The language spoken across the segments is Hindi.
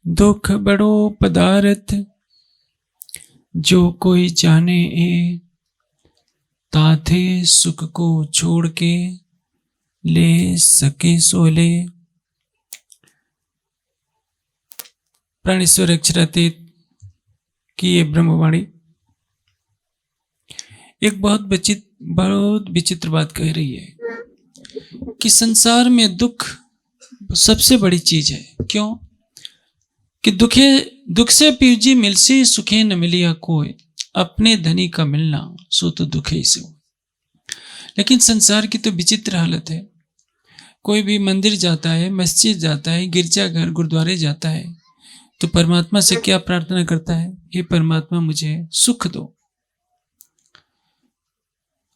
दुख बड़ो पदार्थ जो कोई जाने ए, ताथे सुख को छोड़ के ले सके सो ले। प्राणेश्वर अक्षरातीत की ये ब्रह्मवाणी एक बहुत विचित्र बात कह रही है कि संसार में दुख सबसे बड़ी चीज है। क्यों कि दुख से पीवजी मिलसी सुखे न मिलिया कोई, अपने धनी का मिलना सो तो दुख ही से हो। लेकिन संसार की तो विचित्र हालत है। कोई भी मंदिर जाता है, मस्जिद जाता है, गिरजाघर गुरुद्वारे जाता है तो परमात्मा से क्या प्रार्थना करता है? हे परमात्मा मुझे सुख दो।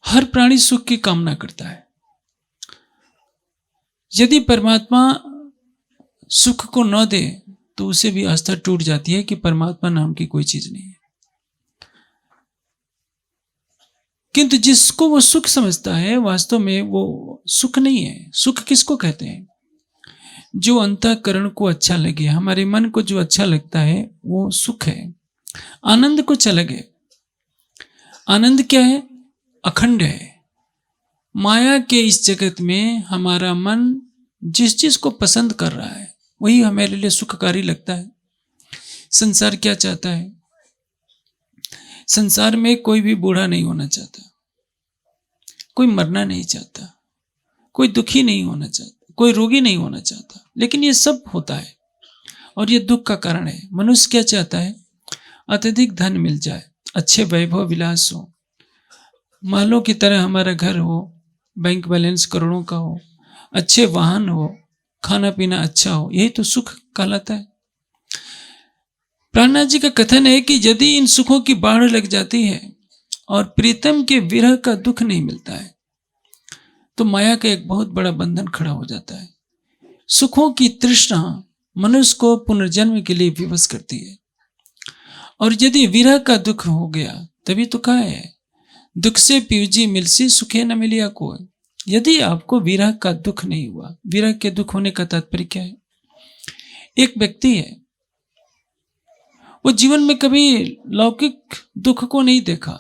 हर प्राणी सुख की कामना करता है। यदि परमात्मा सुख को न दे तो उसे भी आस्था टूट जाती है कि परमात्मा नाम की कोई चीज नहीं है। किंतु जिसको वो सुख समझता है वास्तव में वो सुख नहीं है। सुख किसको कहते हैं? जो अंतःकरण को अच्छा लगे, हमारे मन को जो अच्छा लगता है वो सुख है। आनंद कुछ अलग है। आनंद क्या है? अखंड है। माया के इस जगत में हमारा मन जिस चीज को पसंद कर रहा है वही हमारे लिए सुखकारी लगता है। संसार क्या चाहता है? संसार में कोई भी बूढ़ा नहीं होना चाहता, कोई मरना नहीं चाहता, कोई दुखी नहीं होना चाहता, कोई रोगी नहीं होना चाहता। लेकिन ये सब होता है और ये दुख का कारण है। मनुष्य क्या चाहता है? अत्यधिक धन मिल जाए, अच्छे वैभव विलास हो, महलों की तरह हमारा घर हो, बैंक बैलेंस करोड़ों का हो, अच्छे वाहन हो, खाना पीना अच्छा हो। यही तो सुख कहलाता है। प्राणनाथ जी का कथन है कि यदि इन सुखों की बाढ़ लग जाती है और प्रीतम के विरह का दुख नहीं मिलता है तो माया का एक बहुत बड़ा बंधन खड़ा हो जाता है। सुखों की तृष्णा मनुष्य को पुनर्जन्म के लिए विवश करती है। और यदि विरह का दुख हो गया तभी तो कहा है, दुख से पीवजी मिलसी सुखे न मिलिया कोई। यदि आपको विरह का दुख नहीं हुआ, विरह के दुख होने का तात्पर्य क्या है? एक व्यक्ति है, वो जीवन में कभी लौकिक दुख को नहीं देखा,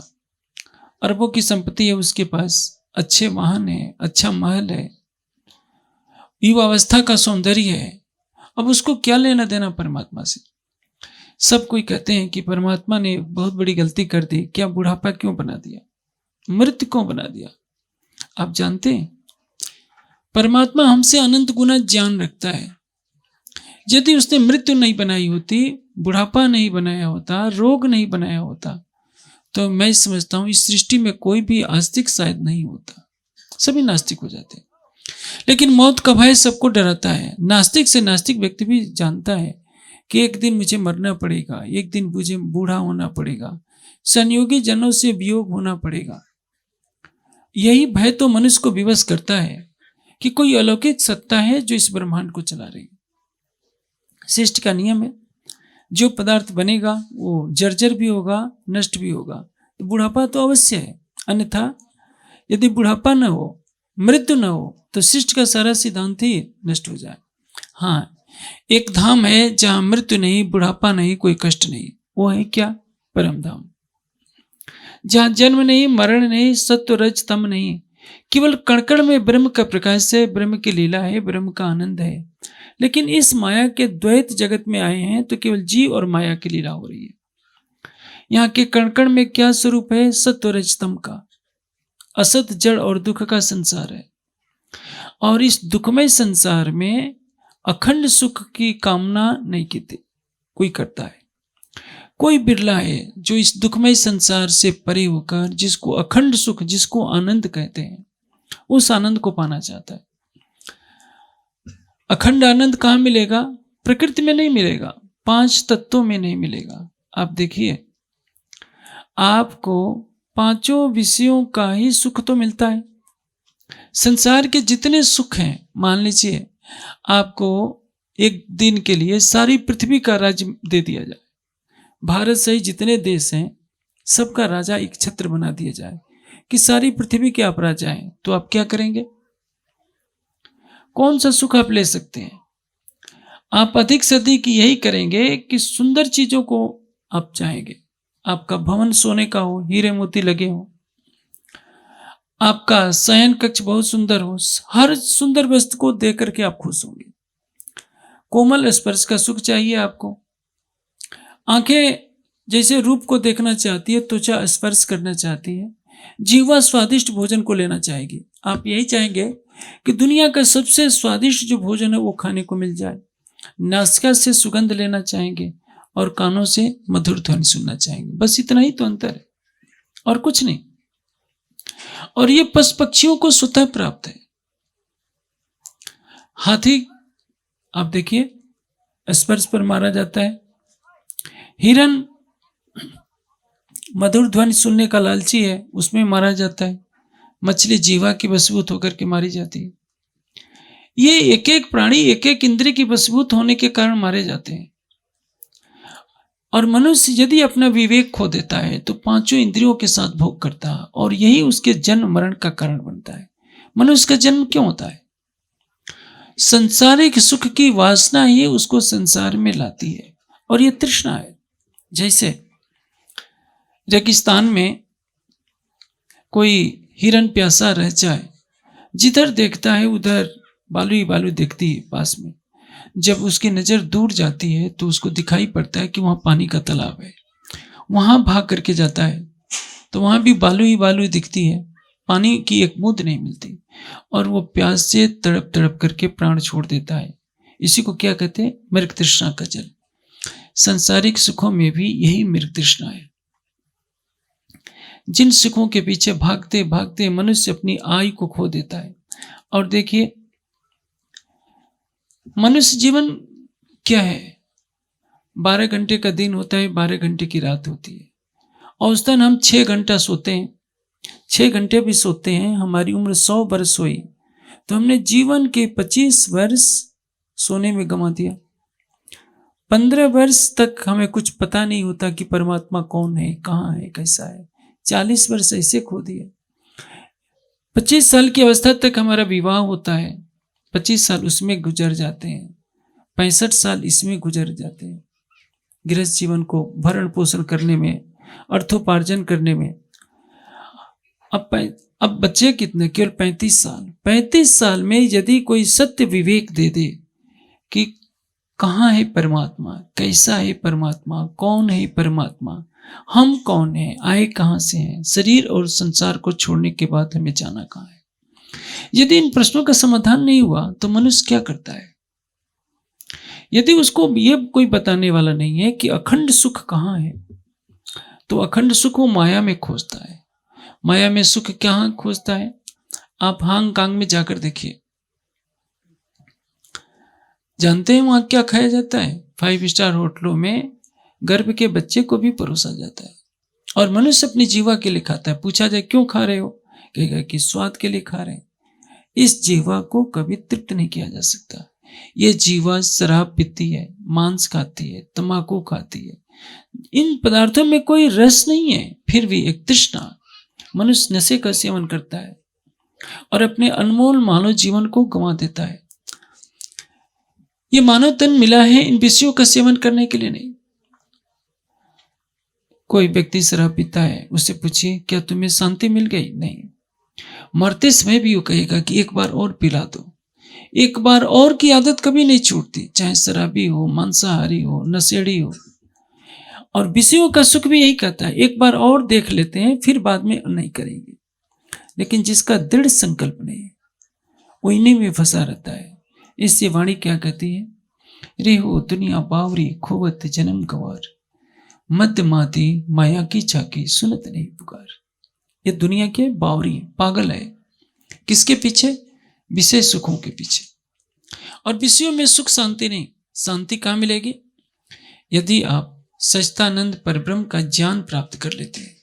अरबों की संपत्ति है उसके पास, अच्छे वाहन है, अच्छा महल है, युवावस्था का सौंदर्य है, अब उसको क्या लेना देना परमात्मा से? सब कोई कहते हैं कि परमात्मा ने बहुत बड़ी गलती कर दी, क्या बुढ़ापा क्यों बना दिया, मृत्यु क्यों बना दिया? आप जानते हैं परमात्मा हमसे अनंत गुना ज्ञान रखता है। यदि उसने मृत्यु नहीं बनाई होती, बुढ़ापा नहीं बनाया होता, रोग नहीं बनाया होता, तो मैं समझता हूं इस सृष्टि में कोई भी आस्तिक शायद नहीं होता, सभी नास्तिक हो जाते। लेकिन मौत का भय सबको डराता है। नास्तिक से नास्तिक व्यक्ति भी जानता है कि एक दिन मुझे मरना पड़ेगा, एक दिन मुझे बूढ़ा होना पड़ेगा, संयोगी जनों से वियोग होना पड़ेगा। यही भय तो मनुष्य को विवश करता है कि कोई अलौकिक सत्ता है जो इस ब्रह्मांड को चला रही है। सृष्टि का नियम है, जो पदार्थ बनेगा वो जर्जर भी होगा, नष्ट भी होगा। तो बुढ़ापा तो अवश्य है, अन्यथा यदि बुढ़ापा न हो, मृत्यु न हो तो सृष्टि का सारा सिद्धांत ही नष्ट हो जाए। हाँ, एक धाम है जहां मृत्यु नहीं, बुढ़ापा नहीं, कोई कष्ट नहीं। वो है क्या? परम धाम, जहां जन्म नहीं, मरण नहीं, सत्व रज तम नहीं, केवल कणकण में ब्रह्म का प्रकाश है, ब्रह्म की लीला है, ब्रह्म का आनंद है। लेकिन इस माया के द्वैत जगत में आए हैं तो केवल जीव और माया की लीला हो रही है। यहाँ के कणकण में क्या स्वरूप है? सत्व रज तम का, असत जड़ और दुख का संसार है। और इस दुखमय संसार में अखंड सुख की कामना नहीं की कोई करता है। कोई बिरला है जो इस दुखमय संसार से परे होकर जिसको अखंड सुख, जिसको आनंद कहते हैं, उस आनंद को पाना चाहता है। अखंड आनंद कहाँ मिलेगा? प्रकृति में नहीं मिलेगा, पांच तत्वों में नहीं मिलेगा। आप देखिए, आपको पांचों विषयों का ही सुख तो मिलता है। संसार के जितने सुख हैं, मान लीजिए आपको एक दिन के लिए सारी पृथ्वी का राज्य दे दिया जाए, भारत सहित जितने देश हैं सबका राजा एक छत्र बना दिया जाए कि सारी पृथ्वी के आप राजा हैं, तो आप क्या करेंगे? कौन सा सुख आप ले सकते हैं? आप अधिक से अधिक यही करेंगे कि सुंदर चीजों को आप चाहेंगे। आपका भवन सोने का हो, हीरे मोती लगे हो, आपका शयन कक्ष बहुत सुंदर हो, हर सुंदर वस्तु को देख करके आप खुश होंगे। कोमल स्पर्श का सुख चाहिए आपको। आंखें जैसे रूप को देखना चाहती है, त्वचा स्पर्श करना चाहती है, जीवा स्वादिष्ट भोजन को लेना चाहेगी। आप यही चाहेंगे कि दुनिया का सबसे स्वादिष्ट जो भोजन है वो खाने को मिल जाए। नासिका से सुगंध लेना चाहेंगे और कानों से मधुर ध्वनि सुनना चाहेंगे। बस इतना ही तो अंतर है और कुछ नहीं। और ये पशु पक्षियों को स्वतः प्राप्त है। हाथी आप देखिए स्पर्श पर मारा जाता है। हिरन मधुर ध्वनि सुनने का लालची है, उसमें मारा जाता है। मछली जीवा की वशीभूत होकर के मारी जाती है। ये एक एक प्राणी एक एक इंद्रिय की वशीभूत होने के कारण मारे जाते हैं। और मनुष्य यदि अपना विवेक खो देता है तो पांचों इंद्रियों के साथ भोग करता है और यही उसके जन्म मरण का कारण बनता है। मनुष्य का जन्म क्यों होता है? संसारिक सुख की वासना ही उसको संसार में लाती है और ये तृष्णा है। जैसे रेगिस्तान में कोई हिरन प्यासा रह जाए, जिधर देखता है उधर बालू ही बालू देखती है पास में। जब उसकी नज़र दूर जाती है तो उसको दिखाई पड़ता है कि वहाँ पानी का तालाब है। वहाँ भाग करके जाता है तो वहाँ भी बालू ही बालू दिखती है, पानी की एक बूंद नहीं मिलती और वो प्यास से तड़प तड़प करके प्राण छोड़ देता है। इसी को क्या कहते हैं? मृग तृष्णा का जल। सांसारिक सुखों में भी यही मृग तृष्णा है। जिन सुखों के पीछे भागते भागते मनुष्य अपनी आयु को खो देता है। और देखिए मनुष्य जीवन क्या है? 12 घंटे का दिन होता है, 12 घंटे की रात होती है। औसतन हम 6 घंटा सोते हैं, 6 घंटे भी सोते हैं। हमारी उम्र 100 वर्ष हुई तो हमने जीवन के 25 वर्ष सोने में गंवा दिया। 15 वर्ष तक हमें कुछ पता नहीं होता कि परमात्मा कौन है, कहाँ है, कैसा है। 40 वर्ष ऐसे खो दिए। 25 साल की अवस्था तक हमारा विवाह होता है, 25 साल उसमें गुजर जाते हैं, 65 साल इसमें गुजर जाते हैं गृहस्थ जीवन को भरण पोषण करने में, अर्थोपार्जन करने में। अब बच्चे कितने? केवल 35 साल। 35 साल में यदि कोई सत्य विवेक दे दे कि कहाँ है परमात्मा, कैसा है परमात्मा, कौन है परमात्मा, हम कौन हैं, आए कहाँ से हैं, शरीर और संसार को छोड़ने के बाद हमें जाना कहाँ है, यदि इन प्रश्नों का समाधान नहीं हुआ तो मनुष्य क्या करता है? यदि उसको ये कोई बताने वाला नहीं है कि अखंड सुख कहाँ है, तो अखंड सुख वो माया में खोजता है। माया में सुख कहाँ खोजता है? आप हांगकांग में जाकर देखिए, जानते हैं वहां क्या खाया जाता है? 5 स्टार होटलों में गर्भ के बच्चे को भी परोसा जाता है और मनुष्य अपनी जीवा के लिए खाता है। पूछा जाए क्यों खा रहे हो, कहेगा कि स्वाद के लिए खा रहे हैं। इस जीवा को कभी तृप्त नहीं किया जा सकता। ये जीवा शराब पीती है, मांस खाती है, तंबाकू खाती है, इन पदार्थों में कोई रस नहीं है, फिर भी एक तृष्णा। मनुष्य नशे का सेवन करता है और अपने अनमोल मानव जीवन को गंवा देता है। ये मानव तन मिला है इन विषयों का सेवन करने के लिए नहीं। कोई व्यक्ति शराब पीता है, उससे पूछिए क्या तुम्हें शांति मिल गई? नहीं। मरते समय भी वो कहेगा कि एक बार और पिला दो। एक बार और की आदत कभी नहीं छूटती, चाहे शराबी हो, मांसाहारी हो, नशेड़ी हो। और विषयों का सुख भी यही कहता है, एक बार और देख लेते हैं फिर बाद में नहीं करेंगे। लेकिन जिसका दृढ़ संकल्प नहीं, वो इन्हीं में फंसा रहता है। इससे वाणी क्या कहती है? रे हो दुनिया बावरी, खोवत जन्म गवार, मध्य माती माया की चाकी, सुनत नहीं पुकार। ये दुनिया के बावरी, पागल है। किसके पीछे? विषय सुखों के पीछे। और विषयों में सुख शांति नहीं। शांति कहाँ मिलेगी? यदि आप सच्चिदानंद परब्रह्म का ज्ञान प्राप्त कर लेते हैं,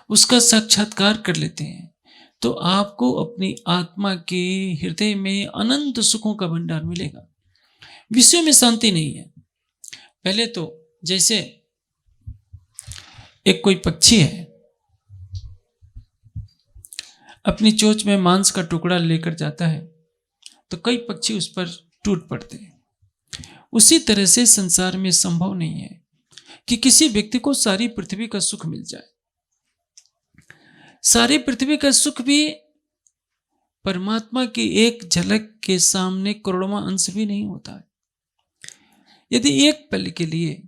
उसका साक्षात्कार कर लेते हैं, तो आपको अपनी आत्मा के हृदय में अनंत सुखों का भंडार मिलेगा। विषयों में शांति नहीं है। पहले तो जैसे एक कोई पक्षी है, अपनी चोंच में मांस का टुकड़ा लेकर जाता है तो कई पक्षी उस पर टूट पड़ते हैं। उसी तरह से संसार में संभव नहीं है कि किसी व्यक्ति को सारी पृथ्वी का सुख मिल जाए। सारी पृथ्वी का सुख भी परमात्मा की एक झलक के सामने करोड़वां अंश भी नहीं होता है। यदि एक पल के लिए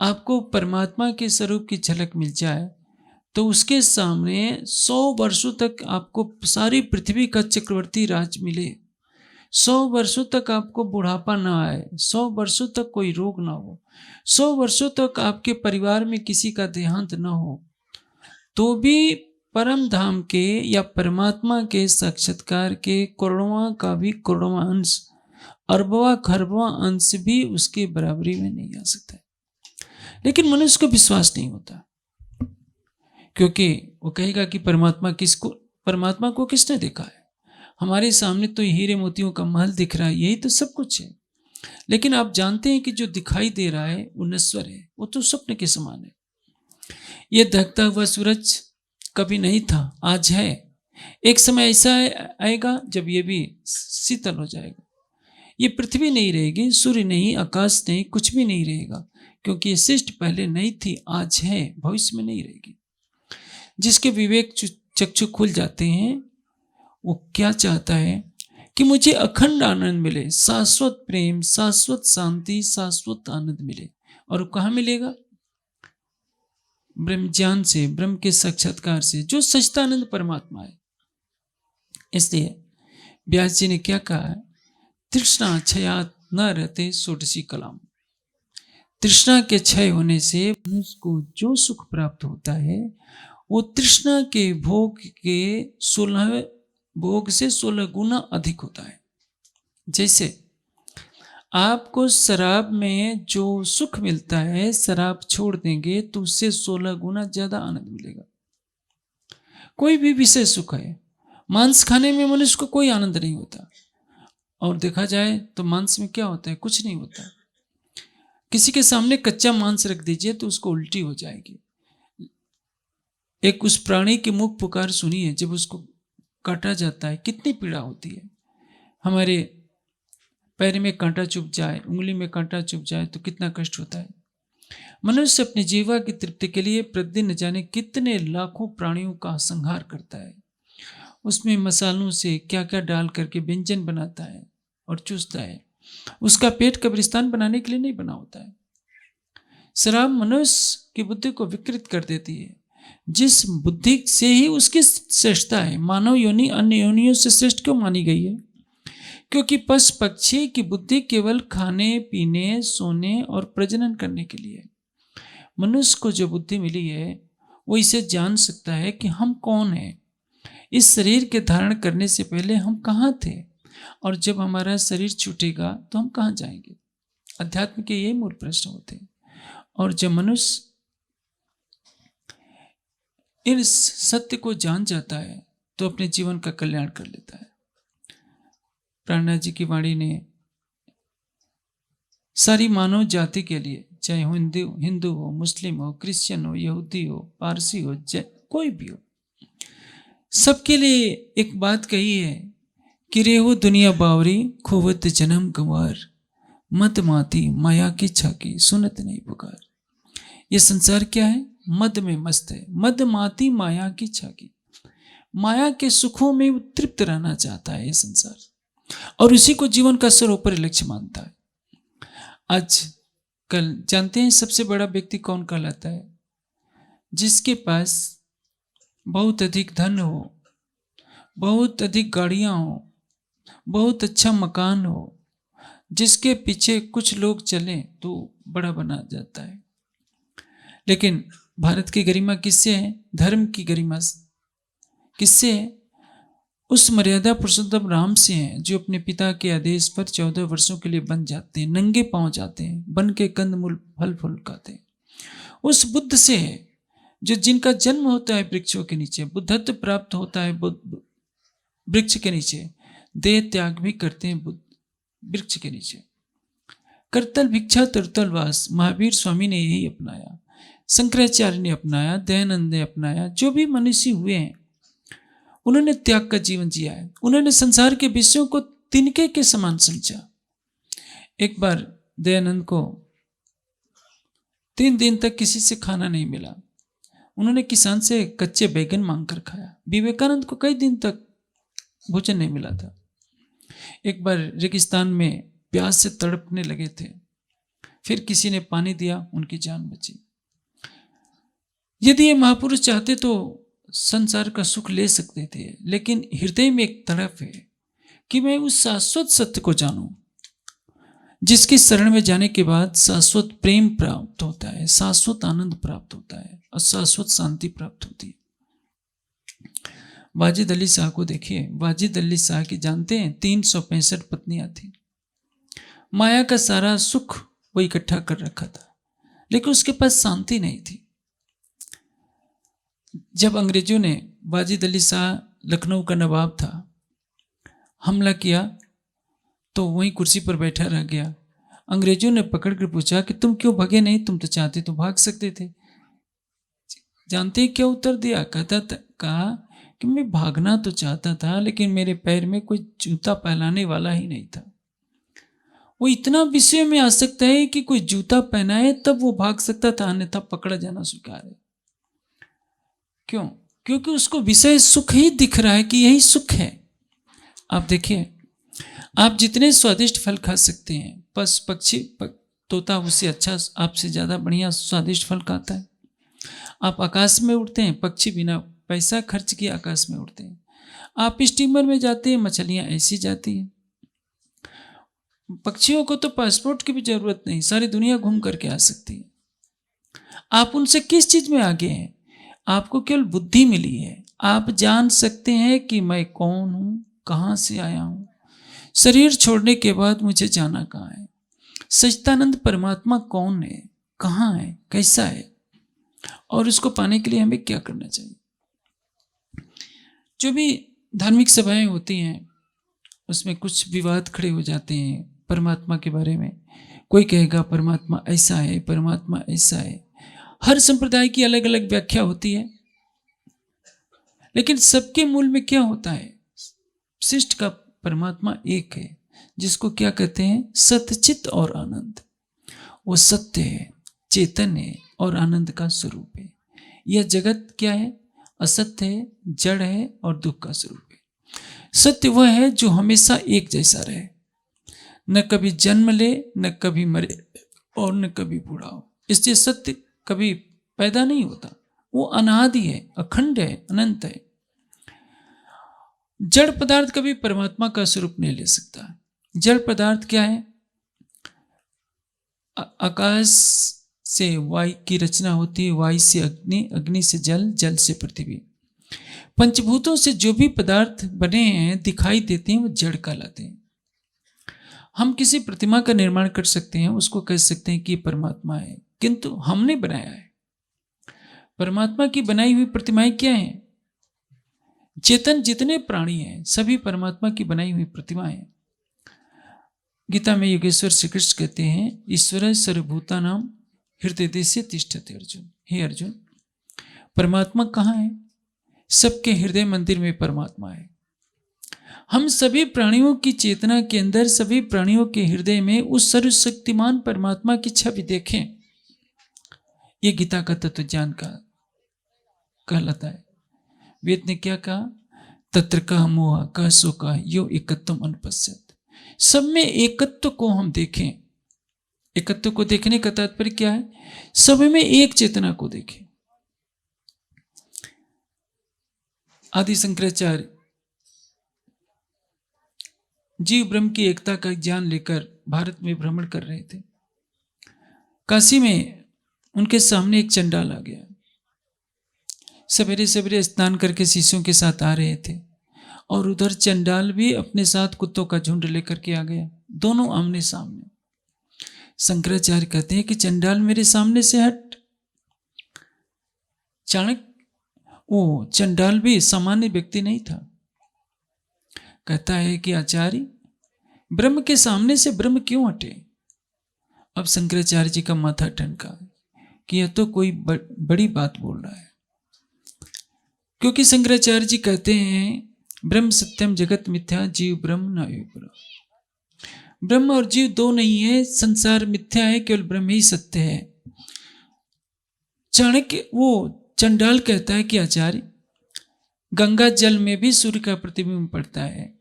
आपको परमात्मा के स्वरूप की झलक मिल जाए तो उसके सामने 100 वर्षों तक आपको सारी पृथ्वी का चक्रवर्ती राज मिले, 100 वर्षों तक आपको बुढ़ापा ना आए, 100 वर्षों तक कोई रोग ना हो, 100 वर्षों तक आपके परिवार में किसी का देहांत ना हो, तो भी परम धाम के या परमात्मा के साक्षात्कार के करोड़वां का भी करोड़वां अंश, अरबवां खरबवां अंश भी उसके बराबरी में नहीं आ सकता है। लेकिन मनुष्य को विश्वास नहीं होता, क्योंकि वो कहेगा कि परमात्मा को किसने देखा है? हमारे सामने तो हीरे मोतियों का महल दिख रहा है, यही तो सब कुछ है। लेकिन आप जानते हैं कि जो दिखाई दे रहा है वो नश्वर है, वो तो स्वप्न के समान है। ये दहकता हुआ सूरज कभी नहीं था, आज है। एक समय ऐसा आएगा जब ये भी शीतल हो जाएगा। ये पृथ्वी नहीं रहेगी, सूर्य नहीं, आकाश नहीं, कुछ भी नहीं रहेगा, क्योंकि ये सृष्टि पहले नहीं थी, आज है, भविष्य में नहीं रहेगी। जिसके विवेक चक्षु खुल जाते हैं वो क्या चाहता है कि मुझे अखंड आनंद मिले, शाश्वत प्रेम, शाश्वत शांति, शाश्वत आनंद मिले। और कहाँ मिलेगा? ब्रह्म ज्ञान से, ब्रह्म के साक्षात्कार से, जो सच्चिदानंद परमात्मा है। इसलिए व्यास जी ने क्या कहा है? तृष्णा क्षयात न रहते षोडशी कलाम। तृष्णा के क्षय होने से मनुष्य को जो सुख प्राप्त होता है वो तृष्णा के भोग के 16 भोग से 16 गुना अधिक होता है। जैसे आपको शराब में जो सुख मिलता है, शराब छोड़ देंगे तो उससे 16 गुना ज्यादा आनंद मिलेगा। कोई भी विषय सुख है, मांस खाने में मनुष्य को कोई आनंद नहीं होता, और देखा जाए तो मांस में क्या होता है? कुछ नहीं होता। किसी के सामने कच्चा मांस रख दीजिए तो उसको उल्टी हो जाएगी। एक उस प्राणी की मुख पुकार सुनिए, जब उसको काटा जाता है कितनी पीड़ा होती है। हमारे पैर में कांटा चुभ जाए, उंगली में कांटा चुभ जाए तो कितना कष्ट होता है। मनुष्य अपनी जीवा की तृप्ति के लिए प्रतिदिन न जाने कितने लाखों प्राणियों का संहार करता है। उसमें मसालों से क्या क्या डाल करके व्यंजन बनाता है और चूसता है। उसका पेट कब्रिस्तान बनाने के लिए नहीं बना होता है। शराब मनुष्य की बुद्धि को विकृत कर देती है, जिस बुद्धि से ही उसकी श्रेष्ठता है। मानव योनि अन्य योनियों से श्रेष्ठ क्यों मानी गई है? क्योंकि पशु पक्षी की बुद्धि केवल खाने पीने, सोने और प्रजनन करने के लिए। मनुष्य को जो बुद्धि मिली है वो इसे जान सकता है कि हम कौन हैं। इस शरीर के धारण करने से पहले हम कहाँ थे, और जब हमारा शरीर छूटेगा तो हम कहाँ जाएंगे। अध्यात्म के यही मूल प्रश्न होते हैं। और जब मनुष्य इस सत्य को जान जाता है तो अपने जीवन का कल्याण कर लेता है। प्राणनाथ जी की वाणी ने सारी मानव जाति के लिए, चाहे हिंदू हो, मुस्लिम हो, क्रिश्चियन हो, यहूदी हो, पारसी हो, कोई भी हो, सबके लिए एक बात कही है कि रेहो दुनिया बावरी, खोवत जन्म गंवार, मत माती माया की छाकी, सुनत नहीं पुकार। ये संसार क्या है? मद में मस्त है। मद माती माया की छाकी, माया के सुखों में तृप्त रहना चाहता है ये संसार, और उसी को जीवन का सर्वोपरि लक्ष्य मानता है। आज कल जानते हैं सबसे बड़ा व्यक्ति कौन कहलाता है? जिसके पास बहुत अधिक धन हो, बहुत अधिक गाड़ियां हो, बहुत अच्छा मकान हो, जिसके पीछे कुछ लोग चलें तो बड़ा बना जाता है। लेकिन भारत की गरिमा किससे है? धर्म की गरिमा किससे है? उस मर्यादा पुरुषोत्तम राम से हैं, जो अपने पिता के आदेश पर 14 वर्षों के लिए बन जाते हैं, नंगे पांव जाते हैं, बन के कंदमूल फल फूल खाते हैं। उस बुद्ध से है जो जिनका जन्म होता है वृक्षों के नीचे, बुद्धत्व प्राप्त होता है वृक्ष के नीचे, देह त्याग भी करते हैं बुद्ध वृक्ष के नीचे। करतल भिक्षा तुरतल वास, महावीर स्वामी ने यही अपनाया, शंकराचार्य ने अपनाया, दयानंद ने अपनाया। जो भी मनुष्य हुए हैं उन्होंने त्याग का जीवन जिया है। उन्होंने संसार के विषयों को तिनके के समान समझा। एक बार दयानंद को 3 दिन तक किसी से खाना नहीं मिला। उन्होंने किसान से कच्चे बैगन मांगकर खाया। विवेकानंद को कई दिन तक भोजन नहीं मिला था। एक बार रेगिस्तान में प्यास से तड़पने लगे थे, फिर किसी ने पानी दिया, उनकी जान बची। यदि ये महापुरुष चाहते तो संसार का सुख ले सकते थे, लेकिन हृदय में एक तड़प है कि मैं उस शाश्वत सत्य को जानूं, जिसकी शरण में जाने के बाद शाश्वत प्रेम प्राप्त होता है, शाश्वत आनंद प्राप्त होता है और शाश्वत शांति प्राप्त होती है। वाजिद अली शाह को देखिए। वाजिद अली शाह की जानते हैं 365 पत्नियां थी। माया का सारा सुख वो इकट्ठा कर रखा था, लेकिन उसके पास शांति नहीं थी। जब अंग्रेजों ने, वाजिद अली शाह लखनऊ का नवाब था, हमला किया तो वहीं कुर्सी पर बैठा रह गया। अंग्रेजों ने पकड़कर पूछा कि तुम क्यों भागे नहीं, तुम तो चाहते तो भाग सकते थे। जानते हैं क्या उत्तर दिया? कहा कि मैं भागना तो चाहता था, लेकिन मेरे पैर में कोई जूता पहनाने वाला ही नहीं था। वो इतना विषय में आसक्त है कि कोई जूता पहनाए तब वो भाग सकता था, अन्यथा पकड़ा जाना स्वीकार है। क्यों? क्योंकि उसको विषय सुख ही दिख रहा है कि यही सुख है। आप देखिए, आप जितने स्वादिष्ट फल खा सकते हैं, पशु पक्षी तोता उससे अच्छा, आपसे ज़्यादा बढ़िया स्वादिष्ट फल खाता है। आप आकाश में उड़ते हैं, पक्षी बिना पैसा खर्च किए आकाश में उड़ते हैं। आप स्टीमर में जाते हैं, मछलियाँ ऐसी जाती हैं। पक्षियों को तो पासपोर्ट की भी जरूरत नहीं, सारी दुनिया घूम करके आ सकती है। आप उनसे किस चीज में आगे हैं? आपको केवल बुद्धि मिली है। आप जान सकते हैं कि मैं कौन हूं, कहां से आया हूं, शरीर छोड़ने के बाद मुझे जाना कहाँ है। सच्चिदानंद परमात्मा कौन है, कहाँ है, कैसा है, और उसको पाने के लिए हमें क्या करना चाहिए। जो भी धार्मिक सभाएं होती हैं उसमें कुछ विवाद खड़े हो जाते हैं परमात्मा के बारे में। कोई कहेगा परमात्मा ऐसा है, परमात्मा ऐसा है। हर संप्रदाय की अलग अलग व्याख्या होती है, लेकिन सबके मूल में क्या होता है? शिष्ट का परमात्मा एक है, जिसको क्या कहते हैं? सतचित और आनंद। वो सत्य है, चेतन है और आनंद का स्वरूप है। यह जगत क्या है? असत्य है, जड़ है और दुख का स्वरूप है। सत्य वह है जो हमेशा एक जैसा रहे, न कभी जन्म ले, न कभी मरे और न कभी बूढ़ा हो। इसलिए सत्य कभी पैदा नहीं होता, वो अनादि है, अखंड है, अनंत है। जड़ पदार्थ कभी परमात्मा का स्वरूप नहीं ले सकता। जड़ पदार्थ क्या है? आकाश से वायु की रचना होती है, वायु से अग्नि, अग्नि से जल, जल से पृथ्वी। पंचभूतों से जो भी पदार्थ बने हैं, दिखाई देते हैं, वो जड़ कहलाते हैं। हम किसी प्रतिमा का निर्माण कर सकते हैं, उसको कह सकते हैं कि परमात्मा है, किंतु हमने बनाया है। परमात्मा की बनाई हुई प्रतिमाएं क्या हैं? चेतन जितने प्राणी हैं सभी परमात्मा की बनाई हुई प्रतिमाएं हैं। गीता में योगेश्वर श्री कृष्ण कहते हैं, ईश्वर सर्वभूता नाम हृदय देशे तिष्ठते अर्जुन। हे अर्जुन, परमात्मा कहाँ है? सबके हृदय मंदिर में परमात्मा है। हम सभी प्राणियों की चेतना के अंदर, सभी प्राणियों के हृदय में उस सर्वशक्तिमान परमात्मा की छवि देखें। ये गीता का तत्व ज्ञान का कहलाता है। वेद ने क्या कहा? तत्र का मोह का शोका यो एकत्वम अनुपश्यत। सब में एकत्व को हम देखें। एकत्व को देखने का तात्पर्य क्या है? सब में एक चेतना को देखें। आदि शंकराचार्य जीव ब्रह्म की एकता का ज्ञान लेकर भारत में भ्रमण कर रहे थे। काशी में उनके सामने एक चंडाल आ गया। सवेरे सवेरे स्नान करके शिष्यों के साथ आ रहे थे, और उधर चंडाल भी अपने साथ कुत्तों का झुंड लेकर के आ गया, दोनों आमने सामने। शंकराचार्य कहते हैं कि चंडाल मेरे सामने से हट। चाणक्य, वो चंडाल भी सामान्य व्यक्ति नहीं था। कहता है कि आचार्य, ब्रह्म के सामने से ब्रह्म क्यों हटे? अब शंकराचार्य जी का माथा ठनका कि यह तो कोई बड़ी बात बोल रहा है, क्योंकि शंकराचार्य जी कहते हैं ब्रह्म सत्यम जगत मिथ्या जीव ब्रह्म न ब्रह्म। ब्रह्म और जीव दो नहीं है, संसार मिथ्या है, केवल ब्रह्म ही सत्य है। चाणक्य वो चंडाल कहता है कि आचार्य, गंगा जल में भी सूर्य का प्रतिबिंब पड़ता है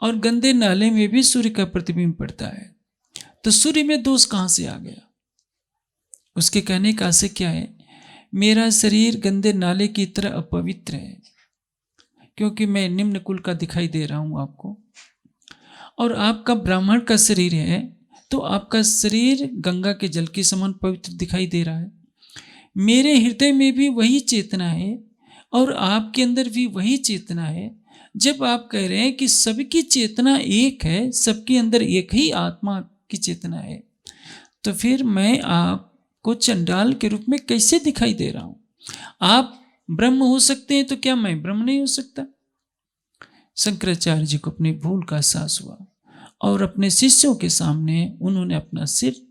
और गंदे नाले में भी सूर्य का प्रतिबिंब पड़ता है, तो सूर्य में दोष कहां से आ गया? उसके कहने का आशय क्या है? मेरा शरीर गंदे नाले की तरह अपवित्र है, क्योंकि मैं निम्न कुल का दिखाई दे रहा हूं आपको, और आपका ब्राह्मण का शरीर है, तो आपका शरीर गंगा के जल के समान पवित्र दिखाई दे रहा है। मेरे हृदय में भी वही चेतना है और आपके अंदर भी वही चेतना है। जब आप कह रहे हैं कि सबकी चेतना एक है, सबके अंदर एक ही आत्मा की चेतना है, तो फिर मैं आपको चंडाल के रूप में कैसे दिखाई दे रहा हूं? आप ब्रह्म हो सकते हैं, तो क्या मैं ब्रह्म नहीं हो सकता? शंकराचार्य जी को अपनी भूल का एहसास हुआ और अपने शिष्यों के सामने उन्होंने अपना सिर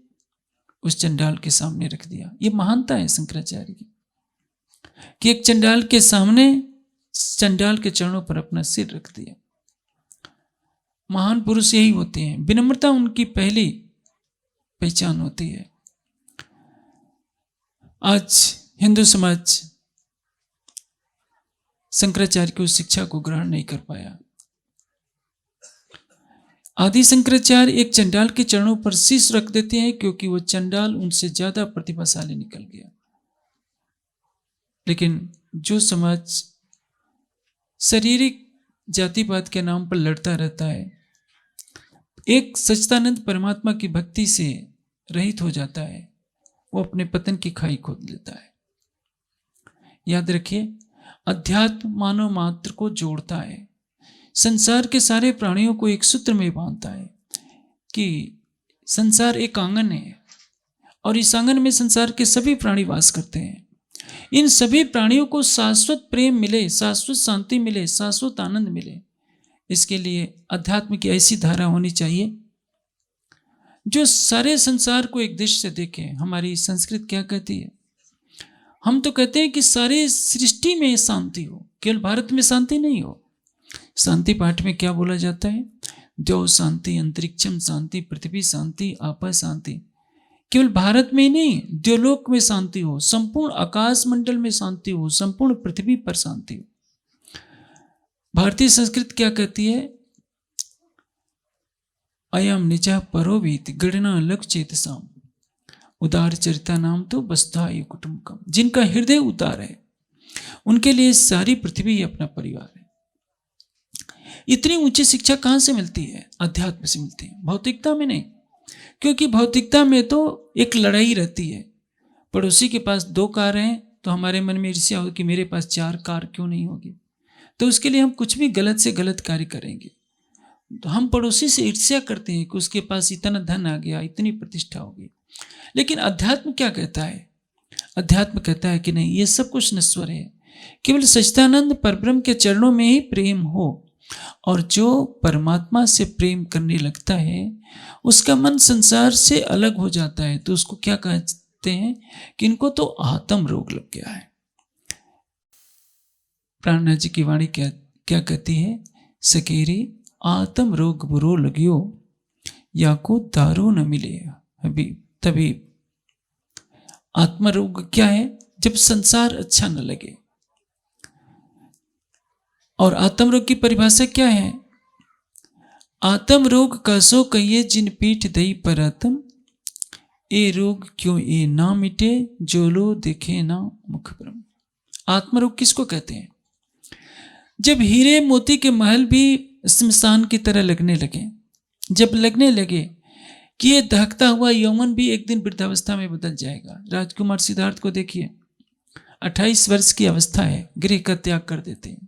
उस चंडाल के सामने रख दिया। ये महानता है शंकराचार्य की, कि एक चंडाल के सामने, चंडाल के चरणों पर अपना सिर रख दिया। महान पुरुष यही होते हैं, विनम्रता उनकी पहली पहचान होती है। आज हिंदू समाज शंकराचार्य की उस शिक्षा को ग्रहण नहीं कर पाया। आदि शंकराचार्य एक चंडाल के चरणों पर शीश रख देते हैं, क्योंकि वो चंडाल उनसे ज्यादा प्रतिभाशाली निकल गया। लेकिन जो समाज शारीरिक जातिवाद के नाम पर लड़ता रहता है, एक सच्चिदानंद परमात्मा की भक्ति से रहित हो जाता है, वो अपने पतन की खाई खोद लेता है। याद रखिए, अध्यात्म मानव मात्र को जोड़ता है, संसार के सारे प्राणियों को एक सूत्र में बांधता है कि संसार एक आंगन है और इस आंगन में संसार के सभी प्राणी वास करते हैं। इन सभी प्राणियों को शाश्वत प्रेम मिले, शाश्वत शांति मिले, शाश्वत आनंद मिले, इसके लिए अध्यात्म की ऐसी धारा होनी चाहिए जो सारे संसार को एक दृष्टि से देखे। हमारी संस्कृत क्या कहती है? हम तो कहते हैं कि सारे सृष्टि में शांति हो, केवल भारत में शांति नहीं हो। शांति पाठ में क्या बोला जाता है? द्यौ शांति, अंतरिक्षम शांति, पृथ्वी शांति, आपा शांति। केवल भारत में ही नहीं, द्योलोक में शांति हो, संपूर्ण आकाश मंडल में शांति हो, संपूर्ण पृथ्वी पर शांति हो। भारतीय संस्कृत क्या कहती है? अयम निजा परोवीत गणना लक चेतसाम उदार चरिता नाम तो बस्ता ये कुटुंबकम। जिनका हृदय उदार है, उनके लिए सारी पृथ्वी अपना परिवार है। इतनी ऊंची शिक्षा कहां से मिलती है? अध्यात्म से मिलती है, भौतिकता में नहीं। क्योंकि भौतिकता में तो एक लड़ाई रहती है। पड़ोसी के पास 2 कार हैं तो हमारे मन में ईर्ष्या होगी कि मेरे पास 4 कार क्यों नहीं होगी, तो उसके लिए हम कुछ भी गलत से गलत कार्य करेंगे। तो हम पड़ोसी से ईर्ष्या करते हैं कि उसके पास इतना धन आ गया, इतनी प्रतिष्ठा होगी। लेकिन अध्यात्म क्या कहता है? अध्यात्म कहता है कि नहीं, ये सब कुछ नश्वर है, केवल सच्चिदानंद परब्रह्म के चरणों में ही प्रेम हो। और जो परमात्मा से प्रेम करने लगता है, उसका मन संसार से अलग हो जाता है। तो उसको क्या कहते हैं कि इनको तो आत्म रोग लग गया है। प्राणनाथ जी की वाणी क्या कहती है? सकेरी आत्म रोग बुरो लगियो, या को दारू न मिले अभी तभी। आत्म रोग क्या है? जब संसार अच्छा न लगे। और आत्म रोग की परिभाषा क्या है? आत्म रोग कसो कहिए जिन पीठ दई पर आत्म, ए रोग क्यों ए ना मिटे, जो लो देखे ना मुख ब्रह्म। आत्म रोग किसको कहते हैं? जब हीरे मोती के महल भी श्मशान की तरह लगने लगे, जब लगने लगे कि ये दहकता हुआ यौवन भी एक दिन वृद्धावस्था में बदल जाएगा। राजकुमार सिद्धार्थ को देखिए, 28 वर्ष की अवस्था है, गृह का त्याग कर देते हैं।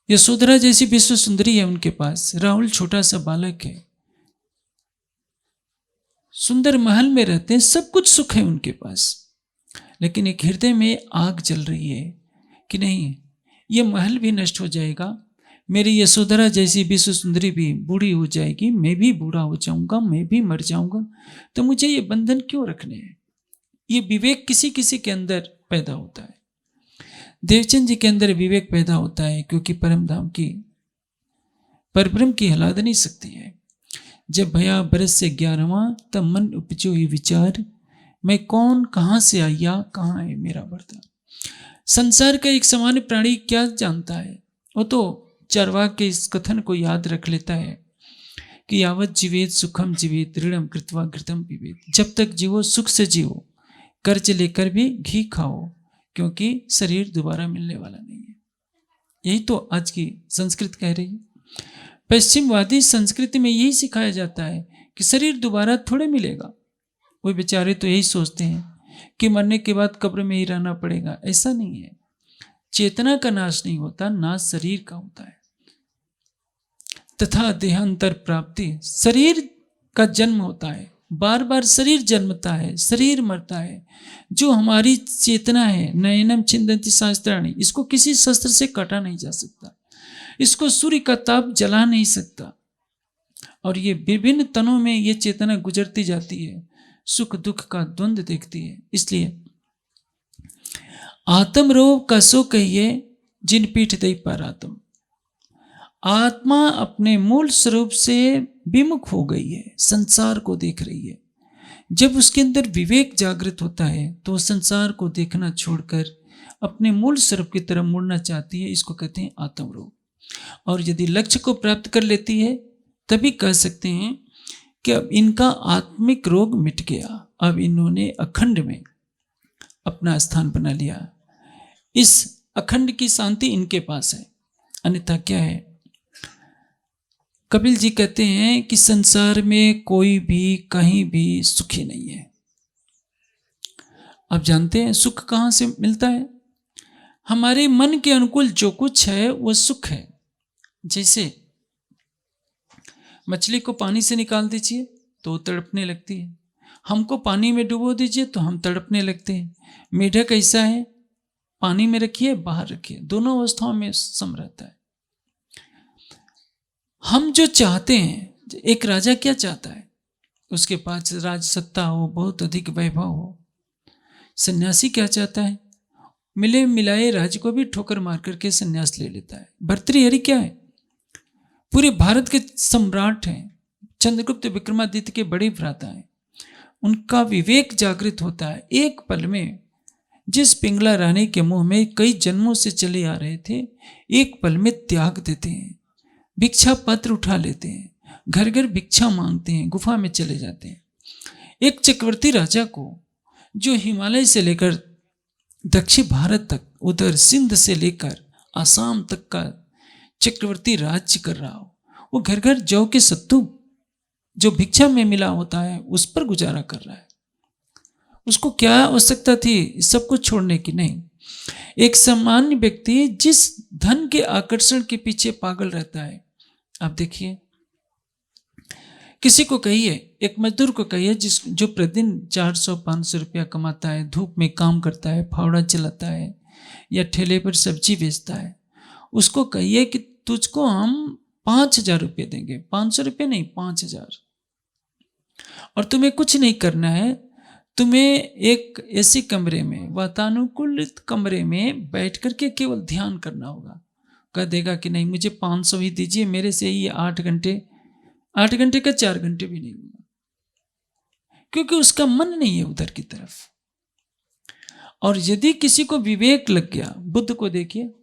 यशोधरा जैसी विश्व सुंदरी है उनके पास, राहुल छोटा सा बालक है, सुंदर महल में रहते हैं, सब कुछ सुख है उनके पास। लेकिन एक हृदय में आग जल रही है कि नहीं, ये महल भी नष्ट हो जाएगा, मेरी यशोधरा जैसी विश्व सुंदरी भी बूढ़ी हो जाएगी, मैं भी बूढ़ा हो जाऊंगा, मैं भी मर जाऊंगा, तो मुझे ये बंधन क्यों रखने हैं? ये विवेक किसी किसी के अंदर पैदा होता है। देवचंद जी के अंदर विवेक पैदा होता है, क्योंकि परमधाम की परब्रह्म की हलादनी शक्ति है। जब भया बरस से 11वां, तब मन उपजो ये विचार, मैं कौन, कहाँ से आया, कहाँ है मेरा बर्तान। संसार का एक सामान्य प्राणी क्या जानता है? वो तो चार्वाक के इस कथन को याद रख लेता है कि यावत जीवेत सुखम जीवेत ऋणम कृत्वा घृतम पीवेत। जब तक जीवो सुख से जीवो, कर्ज लेकर भी घी खाओ, क्योंकि शरीर दोबारा मिलने वाला नहीं है। यही तो आज की संस्कृत कह रही है। पश्चिमवादी संस्कृति में यही सिखाया जाता है कि शरीर दोबारा थोड़े मिलेगा। वो बेचारे तो यही सोचते हैं कि मरने के बाद कब्र में ही रहना पड़ेगा। ऐसा नहीं है। चेतना का नाश नहीं होता, नाश शरीर का होता है। तथा देहांतर प्राप्ति, शरीर का जन्म होता है, बार बार शरीर जन्मता है, शरीर मरता है। जो हमारी चेतना है, नयनम छिंदन्ति शास्त्राणि, इसको किसी शस्त्र से काटा नहीं जा सकता, इसको सूर्य का ताप जला नहीं सकता। और ये विभिन्न तनों में ये चेतना गुजरती जाती है, सुख दुख का द्वंद्व देखती है। इसलिए आत्म रोग का सो कहिए, जिन पीठ दई पर आत्म। आत्मा अपने मूल स्वरूप से विमुख हो गई है, संसार को देख रही है। जब उसके अंदर विवेक जागृत होता है तो संसार को देखना छोड़कर अपने मूल स्वरूप की तरफ मुड़ना चाहती है। इसको कहते हैं आत्म रोग। और यदि लक्ष्य को प्राप्त कर लेती है तभी कह सकते हैं कि अब इनका आत्मिक रोग मिट गया, अब इन्होंने अखंड में अपना स्थान बना लिया। इस अखंड की शांति इनके पास है, अन्यथा क्या है? कपिल जी कहते हैं कि संसार में कोई भी कहीं भी सुखी नहीं है। आप जानते हैं सुख कहाँ से मिलता है? हमारे मन के अनुकूल जो कुछ है वो सुख है। जैसे मछली को पानी से निकाल दीजिए तो तड़पने लगती है, हमको पानी में डुबो दीजिए तो हम तड़पने लगते हैं। मेढक ऐसा है, पानी में रखिए बाहर रखिए, दोनों अवस्थाओं में सम रहता है। हम जो चाहते हैं, एक राजा क्या चाहता है? उसके पास राज सत्ता हो, बहुत अधिक वैभव हो। सन्यासी क्या चाहता है? मिले मिलाए राज्य को भी ठोकर मार करके सन्यास ले लेता है। भर्तृहरि क्या है? पूरे भारत के सम्राट हैं, चंद्रगुप्त विक्रमादित्य के बड़े भ्राता हैं। उनका विवेक जागृत होता है। एक पल में जिस पिंगला रानी के मुंह में कई जन्मों से चले आ रहे थे, एक पल में त्याग देते हैं, भिक्षा पत्र उठा लेते हैं, घर घर भिक्षा मांगते हैं, गुफा में चले जाते हैं। एक चक्रवर्ती राजा को जो हिमालय से लेकर दक्षिण भारत तक, उधर सिंध से लेकर आसाम तक का चक्रवर्ती राज्य कर रहा हो, वो घर घर जौ के सत्तू जो भिक्षा में मिला होता है उस पर गुजारा कर रहा है। उसको क्या आवश्यकता थी सब कुछ छोड़ने की? नहीं। एक सामान्य व्यक्ति जिस धन के आकर्षण के पीछे पागल रहता है, आप देखिए, किसी को कहिए, एक मजदूर को कहिए जो प्रतिदिन 400-500 रुपया कमाता है, धूप में काम करता है, फावड़ा चलाता है या ठेले पर सब्जी बेचता है, उसको कहिए कि तुझको हम 5,000 रुपये देंगे, 500 रुपये नहीं, 5,000, और तुम्हें कुछ नहीं करना है, तुम्हें एक ऐसे कमरे में, वातानुकूलित कमरे में बैठ करके केवल ध्यान करना होगा। कह देगा कि नहीं, मुझे 500 ही दीजिए, मेरे से ये 8 घंटे का 4 घंटे भी नहीं होगा, क्योंकि उसका मन नहीं है उधर की तरफ। और यदि किसी को विवेक लग गया, बुद्ध को देखिए,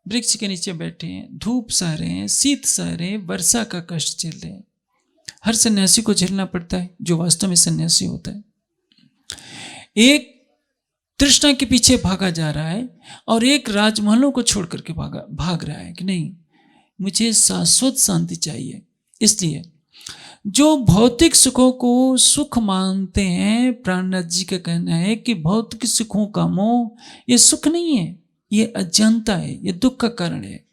वृक्ष के नीचे बैठे हैं, धूप सह रहे हैं, शीत सह रहे हैं, वर्षा का कष्ट झेल रहे हैं। हर सन्यासी को झेलना पड़ता है जो वास्तव में सन्यासी होता है। एक तृष्णा के पीछे भागा जा रहा है और एक राजमहलों को छोड़ करके भाग रहा है कि नहीं, मुझे शाश्वत शांति चाहिए। इसलिए जो भौतिक सुखों को सुख मानते हैं, प्राणनाथ जी का कहना है कि भौतिक सुखों का मोह ये सुख नहीं है, ये अज्ञानता है, ये दुख का कारण है।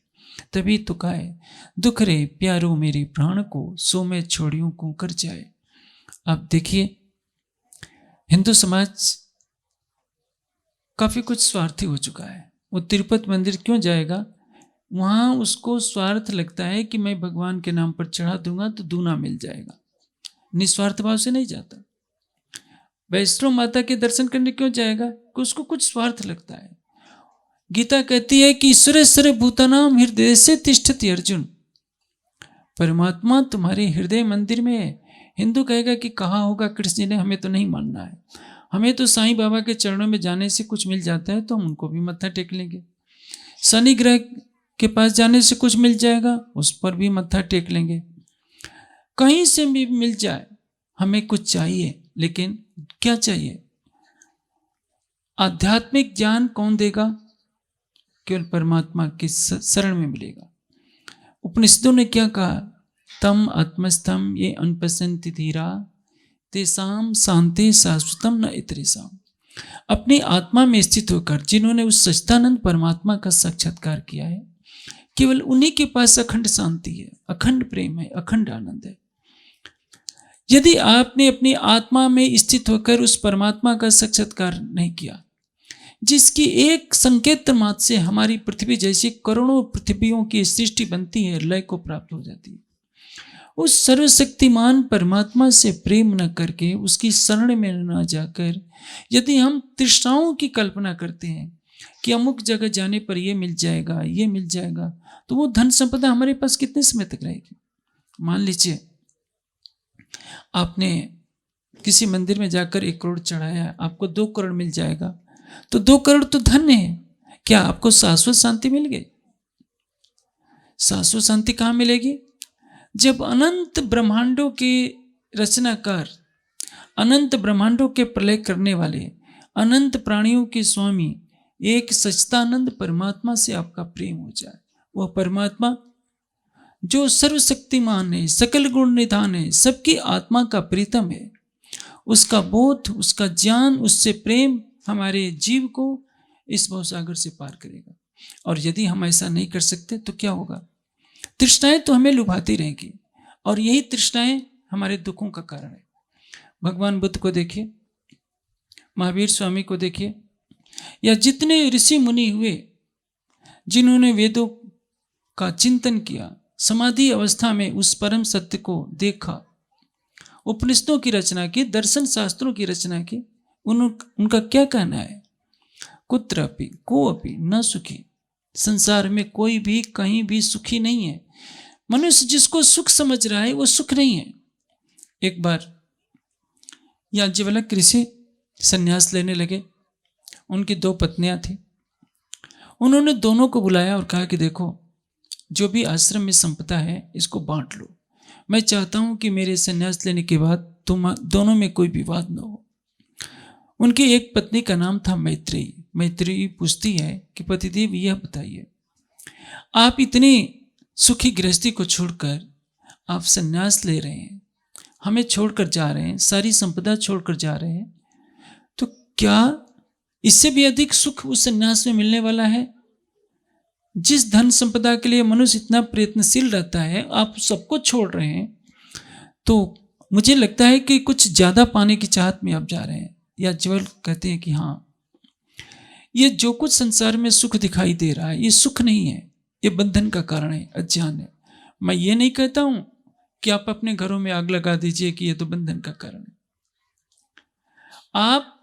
तभी तो कहा है, दुख रे प्यारो मेरे प्राण को, सो मैं छोड़ियों को कर जाए। अब देखिए, हिंदू समाज काफी कुछ स्वार्थी हो चुका है। वो तिरुपति मंदिर क्यों जाएगा? वहां उसको स्वार्थ लगता है कि मैं भगवान के नाम पर चढ़ा दूंगा तो दूना मिल जाएगा, निस्वार्थ भाव से नहीं जाता। वैष्णो माता के दर्शन करने क्यों जाएगा? कि उसको कुछ स्वार्थ लगता है। गीता कहती है कि ईश्वरेश्वर भूतानाम हृदय से तिष्ठति अर्जुन, परमात्मा तुम्हारे हृदय मंदिर में है, हिंदू कहेगा कि कहाँ होगा कृष्ण जी ने, हमें तो नहीं मानना है, हमें तो साईं बाबा के चरणों में जाने से कुछ मिल जाता है तो हम उनको भी मत्था टेक लेंगे। शनि ग्रह के पास जाने से कुछ मिल जाएगा, उस पर भी मत्था टेक लेंगे। कहीं से भी मिल जाए, हमें कुछ चाहिए, लेकिन क्या चाहिए? आध्यात्मिक ज्ञान कौन देगा? केवल परमात्मा की शरण में मिलेगा। उपनिषदों ने क्या कहा? तम आत्मस्थम ये अनुपसंति धीरा तेसाम शांति शाश्वतम न इतरेसाम। अपनी आत्मा में स्थित होकर जिन्होंने उस सच्चिदानंद परमात्मा का साक्षात्कार किया है, केवल उन्हीं के पास अखंड शांति है, अखंड प्रेम है, अखंड आनंद है। यदि आपने अपनी आत्मा में स्थित होकर उस परमात्मा का साक्षात्कार नहीं किया, जिसकी एक संकेत मात्र से हमारी पृथ्वी जैसी करोड़ों पृथ्वियों की सृष्टि बनती है, लय को प्राप्त हो जाती है, उस सर्वशक्तिमान परमात्मा से प्रेम न करके, उसकी शरण में न जाकर, यदि हम तृष्णाओं की कल्पना करते हैं कि अमुक जगह जाने पर ये मिल जाएगा, ये मिल जाएगा, तो वो धन संपदा हमारे पास कितने समय तक रहेगी? मान लीजिए आपने किसी मंदिर में जाकर 1 करोड़ चढ़ाया, आपको 2 करोड़ मिल जाएगा, तो 2 करोड़ तो धन है। क्या आपको शाश्वत शांति मिल गई? शाश्वत शांति कहाँ मिलेगी? जब अनंत ब्रह्मांडों के रचनाकार, अनंत ब्रह्मांडों के प्रलय करने वाले, अनंत प्राणियों के स्वामी एक सच्चिदानंद परमात्मा से आपका प्रेम हो जाए। वह परमात्मा जो सर्वशक्तिमान है, सकल गुण निधान है, सबकी आत्मा का प्रीतम है, उसका बोध, उसका ज्ञान, उससे प्रेम हमारे जीव को इस भवसागर से पार करेगा। और यदि हम ऐसा नहीं कर सकते तो क्या होगा? तृष्णाएं तो हमें लुभाती रहेंगी, और यही तृष्णाएं हमारे दुखों का कारण है। भगवान बुद्ध को देखिए, महावीर स्वामी को देखिए, या जितने ऋषि मुनि हुए जिन्होंने वेदों का चिंतन किया, समाधि अवस्था में उस परम सत्य को देखा, उपनिषदों की रचना की, दर्शन शास्त्रों की रचना की, उनका क्या कहना है? कुत्रापि कोअपि न सुखी। संसार में कोई भी कहीं भी सुखी नहीं है। मनुष्य जिसको सुख समझ रहा है वो सुख नहीं है। एक बार याज्ञवल्क्य ऋषि संन्यास लेने लगे। उनकी 2 पत्नियां थी। उन्होंने दोनों को बुलाया और कहा कि देखो, जो भी आश्रम में संपदा है इसको बांट लो। मैं चाहता हूं कि मेरे संन्यास लेने के बाद तुम दोनों में कोई विवाद न हो। उनकी एक पत्नी का नाम था मैत्रेयी। मैत्रेयी पूछती है कि पतिदेव, यह बताइए, आप इतनी सुखी गृहस्थी को छोड़कर आप संन्यास ले रहे हैं, हमें छोड़कर जा रहे हैं, सारी संपदा छोड़कर जा रहे हैं, तो क्या इससे भी अधिक सुख उस संन्यास में मिलने वाला है? जिस धन संपदा के लिए मनुष्य इतना प्रयत्नशील रहता है, आप सबको छोड़ रहे हैं, तो मुझे लगता है कि कुछ ज्यादा पाने की चाहत में आप जा रहे हैं। याज्ञवल्क्य कहते हैं कि हाँ, ये जो कुछ संसार में सुख दिखाई दे रहा है, ये सुख नहीं है, ये बंधन का कारण है, अज्ञान है। मैं ये नहीं कहता हूं कि आप अपने घरों में आग लगा दीजिए कि ये तो बंधन का कारण है। आप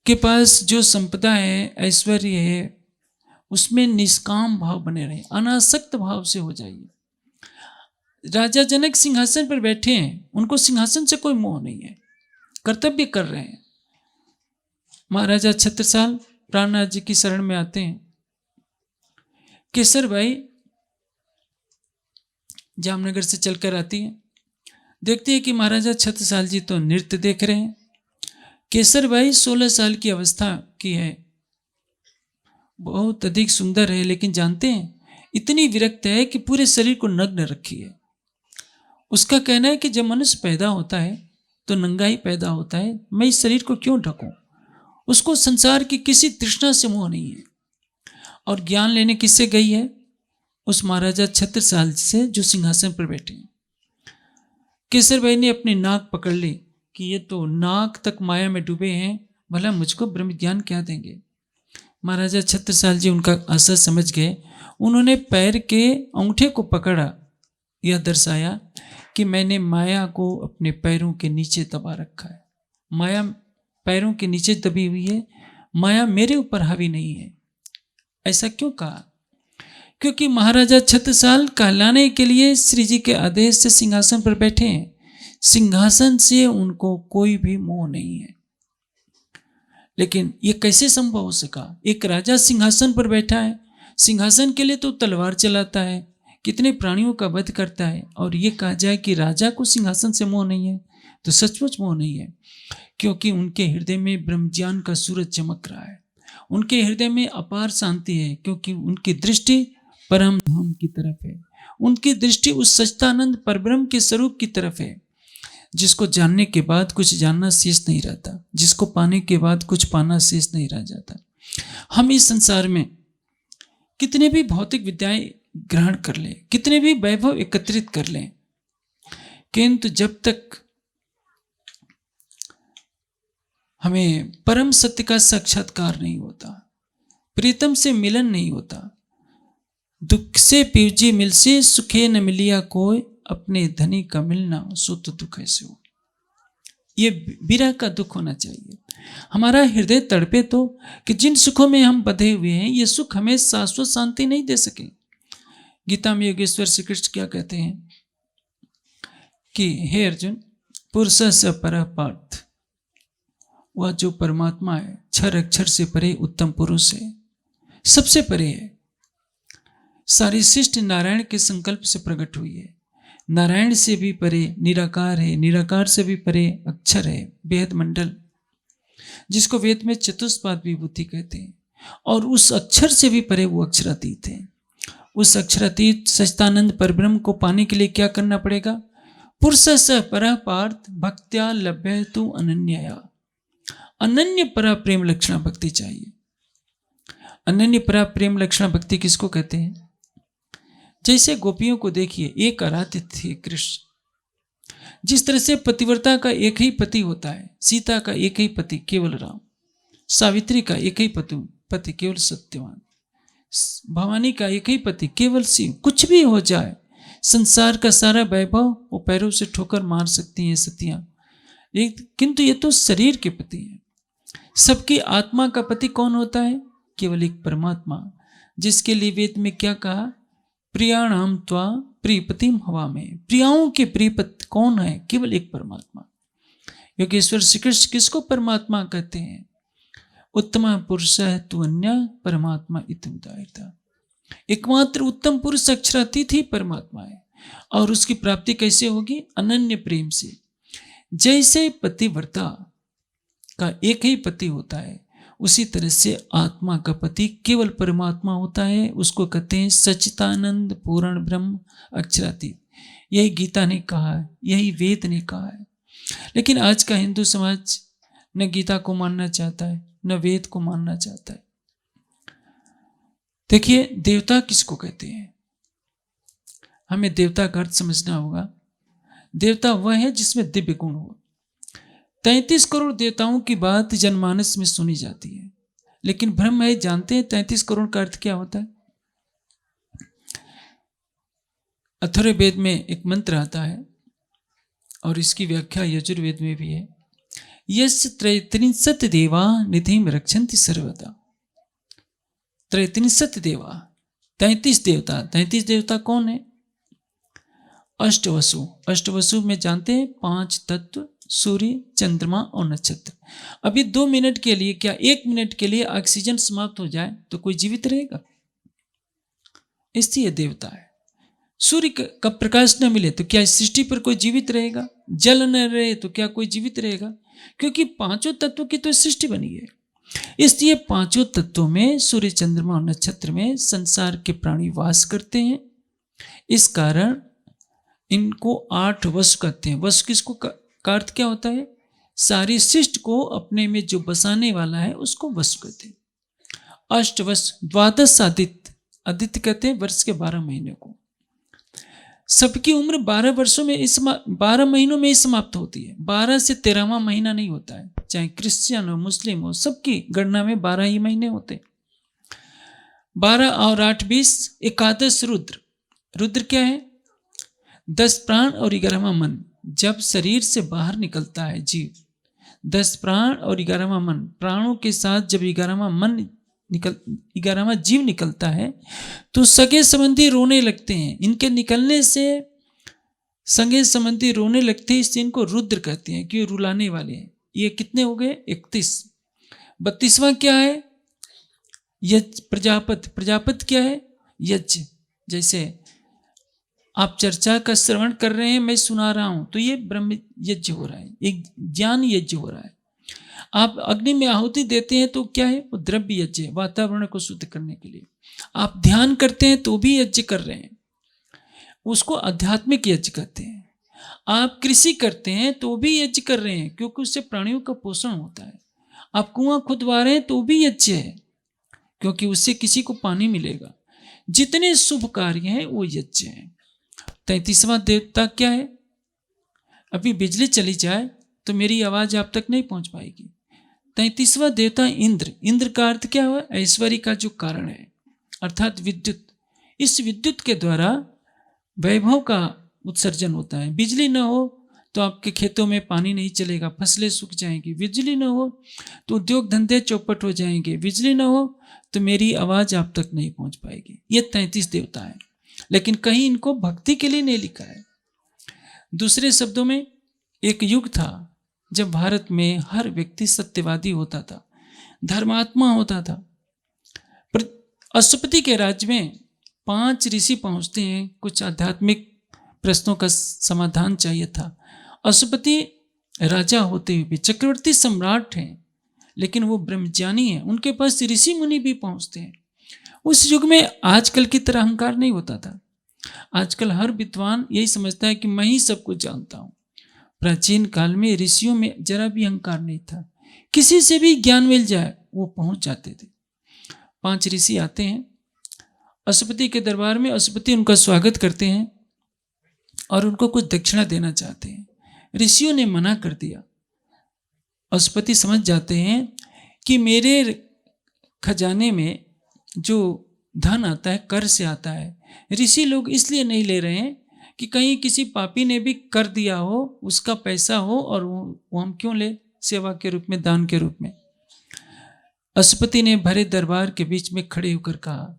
के पास जो संपदा है, ऐश्वर्य है, उसमें निष्काम भाव बने रहे, अनासक्त भाव से हो जाइए। राजा जनक सिंहासन पर बैठे हैं, उनको सिंहासन से कोई मोह नहीं है, कर्तव्य कर रहे हैं। महाराजा छत्रसाल प्राणनाथ जी की शरण में आते हैं। केसर भाई जामनगर से चलकर आती है, देखती है कि महाराजा छत्रसाल जी तो नृत्य देख रहे हैं। केसर भाई 16 साल की अवस्था की है, बहुत अधिक सुंदर है, लेकिन जानते हैं इतनी विरक्त है कि पूरे शरीर को नग्न रखी है। उसका कहना है कि जब मनुष्य पैदा होता है तो नंगा ही पैदा होता है, मैं इस शरीर को क्यों ढकूं? उसको संसार की किसी तृष्णा से मोह नहीं है। और ज्ञान लेने किससे गई है? उस महाराजा छत्रसाल से जो सिंहासन पर बैठे हैं। केसर भाई ने अपनी नाक पकड़ ली कि ये तो नाक तक माया में डूबे हैं, भला मुझको ब्रह्म ज्ञान क्या देंगे। महाराजा छत्रसाल जी उनका आशा समझ गए। उन्होंने पैर के अंगूठे को पकड़ा, यह दर्शाया कि मैंने माया को अपने पैरों के नीचे दबा रखा है। माया पैरों के नीचे दबी हुई है, माया मेरे ऊपर हावी नहीं है। ऐसा क्यों कहा? क्योंकि महाराजा छत्रसाल कहलाने के लिए श्री जी के आदेश से सिंहासन पर बैठे हैं। सिंहासन से उनको कोई भी मोह नहीं है। लेकिन ये कैसे संभव हो सका? एक राजा सिंहासन पर बैठा है, सिंहासन के लिए तो तलवार चलाता है, कितने प्राणियों का वध करता है, और ये कहा जाए कि राजा को सिंहासन से मोह नहीं है, तो सचमुच मोह नहीं है। क्योंकि उनके हृदय में ब्रह्म ज्ञान का सूरज चमक रहा है, उनके हृदय में अपार शांति है, क्योंकि उनकी दृष्टि परम धाम की तरफ है, उनकी दृष्टि उस सच्चिदानंद परब्रह्म के स्वरूप की तरफ है, जिसको जानने के बाद कुछ जानना शेष नहीं रहता, जिसको पाने के बाद कुछ पाना शेष नहीं रह जाता। हम इस संसार में कितने भी भौतिक विद्याएं ग्रहण कर लें, कितने भी वैभव एकत्रित कर लें, किंतु जब तक हमें परम सत्य का साक्षात्कार नहीं होता, प्रीतम से मिलन नहीं होता, दुख से पीवजी मिल से सुखे न मिलिया कोई, अपने धनी का मिलना सो तो दुख ऐसे हो। ये विरह का दुख होना चाहिए। हमारा हृदय तड़पे तो कि जिन सुखों में हम बंधे हुए हैं, ये सुख हमें शाश्वत शांति नहीं दे सके। गीता में योगेश्वर श्री कृष्ण क्या कहते हैं कि हे अर्जुन, पुरुष से पर पार्थ, वह जो परमात्मा है, क्षर अक्षर से परे उत्तम पुरुष है, सबसे परे है, सारी सृष्टि नारायण के संकल्प से प्रकट हुई है, नारायण से भी परे निराकार है, निराकार से भी परे अक्षर है, वेद मंडल, जिसको वेद में चतुष्पाद विभूति कहते हैं, और उस अक्षर से भी परे वो अक्षरातीत है। उस अक्षरातीत सच्चिदानंद परब्रह्म को पाने के लिए क्या करना पड़ेगा? पुरुष स परः पार्थ भक्त्या लभ्य तु अनन्यया। अनन्य परा प्रेम लक्षणा भक्ति चाहिए। अनन्य परा प्रेम लक्षणा भक्ति किसको कहते हैं? जैसे गोपियों को देखिए, एक आराध्य थे कृष्ण। जिस तरह से पतिव्रता का एक ही पति होता है, सीता का एक ही पति केवल राम, सावित्री का एक ही पति केवल सत्यवान, भवानी का एक ही पति केवल शिव। कुछ भी हो जाए, संसार का सारा वैभव वो पैरों से ठोकर मार सकती हैं सतियां, किंतु ये तो शरीर के पति है। सबकी आत्मा का पति कौन होता है? केवल एक परमात्मा, जिसके लिए वेद में क्या कहा? प्रियाणाम त्वा प्रियपतिम हवा में। प्रियाओं के प्रियपति कौन है? केवल एक परमात्मा। योगेश्वर श्री कृष्ण किसको परमात्मा कहते हैं? उत्तम पुरुष है तु अन्य परमात्मा इत्युदायता। एकमात्र उत्तम पुरुष अक्षरातीत ही परमात्मा है। और उसकी प्राप्ति कैसे होगी? अनन्य प्रेम से। जैसे पतिव्रता का एक ही पति होता है, उसी तरह से आत्मा का पति केवल परमात्मा होता है। उसको कहते हैं सच्चिदानंद पूर्ण ब्रह्म अक्षरातीत। यही गीता ने कहा है, यही वेद ने कहा है। लेकिन आज का हिंदू समाज न गीता को मानना चाहता है, न वेद को मानना चाहता है। देखिए, देवता किसको कहते हैं? हमें देवता का अर्थ समझना होगा। देवता वह है जिसमें दिव्य गुण हो। 33 करोड़ देवताओं की बात जनमानस में सुनी जाती है, लेकिन ब्रह्म है जानते हैं 33 करोड़ का अर्थ क्या होता है? अथर्ववेद में एक मंत्र आता है और इसकी व्याख्या यजुर्वेद में भी है। यस्य त्रैत्रिंशत् देवा निधिम रक्षन्ति सर्वदा। त्रैत्रिंशत् देवा, 33 देवता। 33 देवता कौन है? अष्टवसु। अष्टवसु में जानते हैं 5 तत्व, सूर्य, चंद्रमा और नक्षत्र। अभी 2 मिनट के लिए, क्या 1 मिनट के लिए ऑक्सीजन समाप्त हो जाए तो कोई जीवित रहेगा? इसलिए देवता है। सूर्य का प्रकाश न मिले तो क्या इस सृष्टि पर कोई जीवित रहेगा? जल न रहे तो क्या कोई जीवित रहेगा? क्योंकि 5 तत्वों की तो सृष्टि बनी है। इसलिए 5 तत्वों में, सूर्य, चंद्रमा और नक्षत्र में संसार के प्राणी वास करते हैं। इस कारण इनको 8 वसु कहते हैं। वसु किसको का अर्थ क्या होता है? सारी सृष्टि को अपने में जो बसाने वाला है उसको वसु कहते हैं। अष्टवसु, द्वादश आदित्य। आदित्य कहते हैं वर्ष के 12 महीने को। सबकी उम्र 12 वर्षों में 12 महीनों में ही समाप्त होती है। 12 से 13वां महीना नहीं होता है। चाहे क्रिश्चियन हो, मुस्लिम हो, सबकी गणना में 12 ही महीने होते। 12 और 8 20, एकादश रुद्र। रुद्र क्या है? 10 प्राण और 11वां मन। जब शरीर से बाहर निकलता है जीव, 10 प्राण और 11वां मन, प्राणों के साथ जब 11वां जीव निकलता है तो सगे संबंधी रोने लगते हैं। इनके निकलने से संगे संबंधी रोने लगते हैं, इसलिए इनको रुद्र कहते हैं कि रुलाने वाले हैं। ये कितने हो गए? 31। 32वां क्या है? यज्ञ। प्रजापति। प्रजापति क्या है? यज्ञ। जैसे आप चर्चा का श्रवण कर रहे हैं, मैं सुना रहा हूं, तो ये ब्रह्म यज्ञ हो रहा है, एक ज्ञान यज्ञ हो रहा है। आप अग्नि में आहुति देते हैं तो क्या है? वो द्रव्य यज्ञ है, वातावरण को शुद्ध करने के लिए। आप ध्यान करते हैं तो भी यज्ञ कर रहे हैं, उसको आध्यात्मिक यज्ञ कहते हैं। आप कृषि करते हैं तो भी यज्ञ कर रहे हैं, क्योंकि उससे प्राणियों का पोषण होता है। आप कुआं खुदवा रहे हैं तो भी यज्ञ है, क्योंकि उससे किसी को पानी मिलेगा। जितने शुभ कार्य हैं वो यज्ञ है। 33वां देवता क्या है? अभी बिजली चली जाए तो मेरी आवाज आप तक नहीं पहुंच पाएगी। 33वां देवता इंद्र। इंद्र का अर्थ क्या हुआ? ऐश्वर्य का जो कारण है, अर्थात विद्युत। इस विद्युत के द्वारा वैभव का उत्सर्जन होता है। बिजली न हो तो आपके खेतों में पानी नहीं चलेगा, फसलें सूख जाएंगी। बिजली न हो तो उद्योग धंधे चौपट हो जाएंगे। बिजली न हो तो मेरी आवाज आप तक नहीं पहुंच पाएगी। ये 33 देवता है, लेकिन कहीं इनको भक्ति के लिए नहीं लिखा है। दूसरे शब्दों में, एक युग था जब भारत में हर व्यक्ति सत्यवादी होता था, धर्मात्मा होता था। अशुपति के राज्य में 5 ऋषि पहुंचते हैं, कुछ आध्यात्मिक प्रश्नों का समाधान चाहिए था। अशुपति राजा होते हुए भी चक्रवर्ती सम्राट हैं, लेकिन वो ब्रह्मज्ञानी हैं, उनके पास ऋषि मुनि भी पहुंचते हैं। उस युग में आजकल की तरह अहंकार नहीं होता था। आजकल हर विद्वान यही समझता है कि मैं ही सब कुछ जानता हूं। प्राचीन काल में ऋषियों में जरा भी अहंकार नहीं था, किसी से भी ज्ञान मिल जाए वो पहुंच जाते थे। 5 ऋषि आते हैं अशुपति के दरबार में। अशुपति उनका स्वागत करते हैं और उनको कुछ दक्षिणा देना चाहते हैं। ऋषियों ने मना कर दिया। अशुपति समझ जाते हैं कि मेरे खजाने में जो धन आता है कर से आता है। ऋषि लोग इसलिए नहीं ले रहे हैं कि कहीं किसी पापी ने भी कर दिया हो, उसका पैसा हो और वो हम क्यों ले, सेवा के रूप में, दान के रूप में। अशुपति ने भरे दरबार के बीच में खड़े होकर कहा,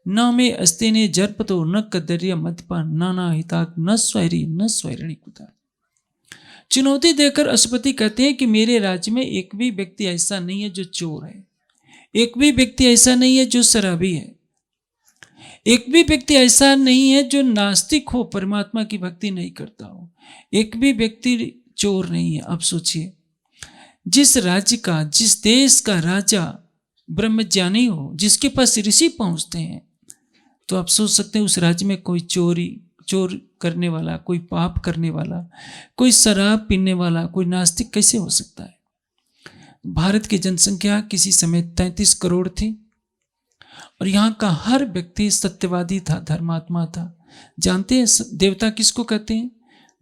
न में अस्ते ने जर्पतो न कदर्य मध्यपा नाना हिताक न स्वैरी न स्वैरणी कुता। चुनौती देकर अशुपति कहते हैं कि मेरे राज्य में एक भी व्यक्ति ऐसा नहीं है जो चोर है, एक भी व्यक्ति ऐसा नहीं है जो शराबी है, एक भी व्यक्ति ऐसा नहीं है जो नास्तिक हो, परमात्मा की भक्ति नहीं करता हो, एक भी व्यक्ति चोर नहीं है। अब सोचिए, जिस राज्य का, जिस देश का राजा ब्रह्मज्ञानी हो, जिसके पास ऋषि पहुंचते हैं, तो आप सोच सकते हैं उस राज्य में कोई चोर करने वाला, कोई पाप करने वाला, कोई शराब पीने वाला, कोई नास्तिक कैसे हो सकता है। भारत की जनसंख्या किसी समय 33 करोड़ थी और यहाँ का हर व्यक्ति सत्यवादी था, धर्मात्मा था। जानते हैं देवता किसको कहते हैं?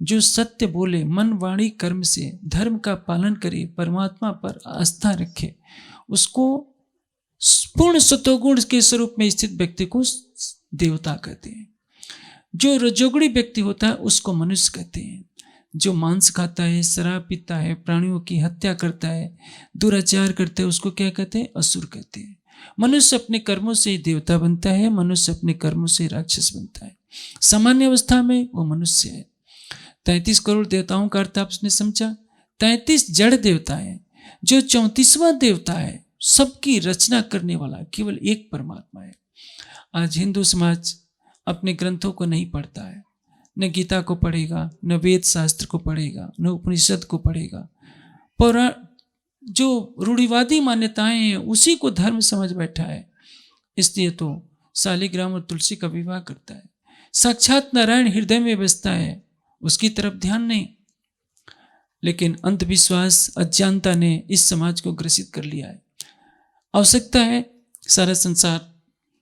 जो सत्य बोले, मन वाणी कर्म से धर्म का पालन करे, परमात्मा पर आस्था रखे, उसको पूर्ण सतोगुण के स्वरूप में स्थित व्यक्ति को देवता कहते हैं। जो रजोगुणी व्यक्ति होता है उसको मनुष्य कहते हैं। जो मांस खाता है, शराब पीता है, प्राणियों की हत्या करता है, दुराचार करता है, उसको क्या कहते हैं? असुर कहते हैं। मनुष्य अपने कर्मों से ही देवता बनता है, मनुष्य अपने कर्मों से राक्षस बनता है। सामान्य अवस्था में वो मनुष्य है। 33 करोड़ देवताओं का अर्थ आपने समझा? 33 जड़ देवता है। जो 34वां देवता है, सबकी रचना करने वाला केवल एक परमात्मा है। आज हिंदू समाज अपने ग्रंथों को नहीं पढ़ता है, न गीता को पढ़ेगा, न वेद शास्त्र को पढ़ेगा, न उपनिषद को पढ़ेगा। पर जो रूढ़िवादी मान्यताएं हैं उसी को धर्म समझ बैठा है। इसलिए तो शालिग्राम और तुलसी का विवाह करता है। साक्षात नारायण हृदय में बसता है, उसकी तरफ ध्यान नहीं। लेकिन अंधविश्वास, अज्ञानता ने इस समाज को ग्रसित कर लिया है। आवश्यकता है सारा संसार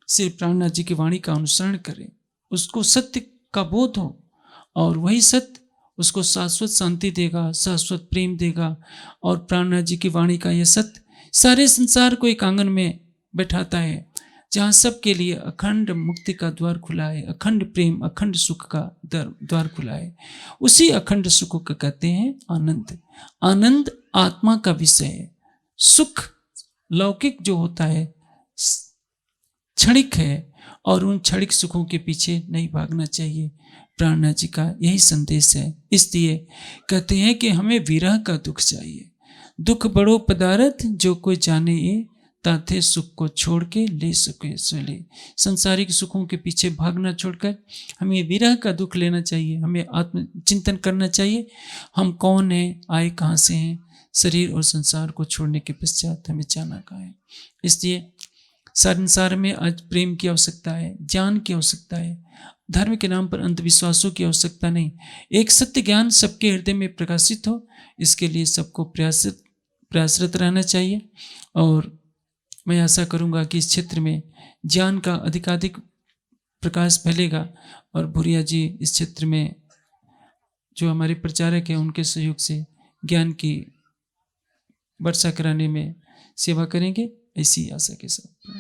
श्री प्राणनाथ जी की वाणी का अनुसरण करे, उसको सत्य का बोध हो, और वही सत्य उसको शाश्वत शांति देगा, शाश्वत प्रेम देगा। और प्राणनाथ जी की वाणी का यह सत्य सारे संसार को एक आंगन में बैठाता है, जहाँ सबके लिए अखंड मुक्ति का द्वार खुला है, अखंड प्रेम, अखंड सुख का द्वार खुला है। उसी अखंड सुख को कहते हैं आनंद। आनंद आत्मा का विषय है। सुख लौकिक जो होता है क्षणिक है, और उन क्षणिक सुखों के पीछे नहीं भागना चाहिए। प्राणनाथ जी का यही संदेश है। इसलिए कहते हैं कि हमें विरह का दुख चाहिए। दुख बड़ो पदार्थ जो कोई जाने ये, ताथे सुख को छोड़ के ले सके सो ले। संसारिक सुखों के पीछे भागना छोड़कर हमें विरह का दुख लेना चाहिए। हमें आत्मचिंतन करना चाहिए, हम कौन हैं, आए कहाँ से हैं। शरीर और संसार को छोड़ने के पश्चात हमें जाना कहाँ है। इसलिए संसार में आज प्रेम की आवश्यकता है, ज्ञान की आवश्यकता है, धर्म के नाम पर अंधविश्वासों की आवश्यकता नहीं। एक सत्य ज्ञान सबके हृदय में प्रकाशित हो, इसके लिए सबको प्रयासरत रहना चाहिए। और मैं आशा करूंगा कि इस क्षेत्र में ज्ञान का अधिकाधिक प्रकाश फैलेगा और भूरिया जी इस क्षेत्र में जो हमारे प्रचारक हैं उनके सहयोग से ज्ञान की वर्षा कराने में सेवा करेंगे, ऐसी आशा के साथ।